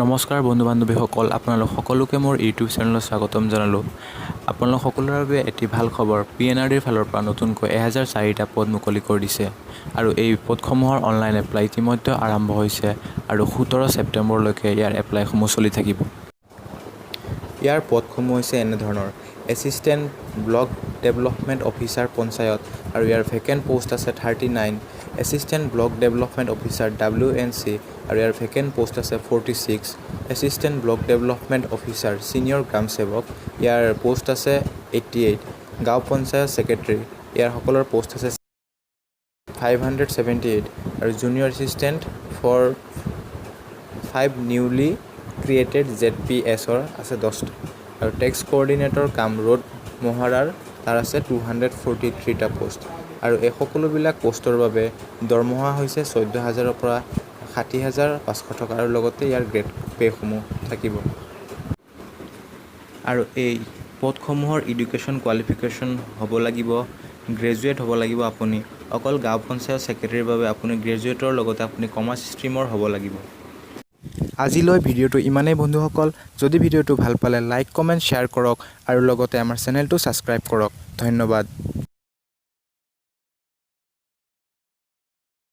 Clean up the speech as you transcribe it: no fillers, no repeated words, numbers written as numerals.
নমস্কাৰ বন্ধু বান্ধৱীসকল, আপোনালোক সকলোকে মোৰ ইউটিউব চেনেলত স্বাগতম জনালোঁ। আপোনালোক সকলোৰে বাবে এটি ভাল খবৰ। PNRDৰ ফালৰ পৰা নতুনকৈ 1004টা পদ মুকলি কৰি দিছে আৰু এই পদসমূহৰ অনলাইন এপ্লাই ইতিমধ্যে আৰম্ভ হৈছে আৰু 17 ছেপ্টেম্বৰলৈকে ইয়াৰ এপ্লাইসমূহ চলি থাকিব। ইয়াৰ পদসমূহ হৈছে এনেধৰণৰ: assistant block development officer panchayat আৰু ইয়াৰ ভেকেণ্ট পোষ্ট আছে 39, assistant block development officer WNC আৰু ইয়াৰ ভেকেণ্ট পোষ্ট আছে 46, assistant block development officer senior গ্ৰাম সেৱক ইয়াৰ পোষ্ট আছে 88, গাঁও পঞ্চায়ত ছেক্ৰেটাৰী ইয়াৰ সকলৰ পোষ্ট আছে 578 আৰু junior assistant for 5 newly created ZPSৰ আছে 10টা আৰু টেক্স কোঅৰ্ডিনেটৰ কাম ৰোড মহাৰাৰ তাৰ আছে 243টা পোষ্ট আৰু এই সকলোবিলাক পোষ্টৰ বাবে দৰমহা হৈছে 14,000ৰ পৰা 60,500 টকা আৰু লগতে ইয়াৰ গ্ৰেড পে'সমূহ থাকিব। আৰু এই পদসমূহৰ এডুকেশ্যন কোৱালিফিকেশ্যন হ'ব লাগিব, গ্ৰেজুৱেট হ'ব লাগিব। আপুনি অকল গাঁও পঞ্চায়ত ছেক্ৰেটাৰীৰ বাবে আপুনি গ্ৰেজুৱেটৰ লগতে আপুনি কমাৰ্চ ষ্ট্ৰীমৰ হ'ব লাগিব। আজিলৈ ভিডিঅ'টো ইমানেই বন্ধুসকল। যদি ভিডিঅ'টো ভাল পালে লাইক, কমেণ্ট, শ্বেয়াৰ কৰক আৰু লগতে আমাৰ চেনেলটো ছাবস্ক্ৰাইব কৰক। ধন্যবাদ।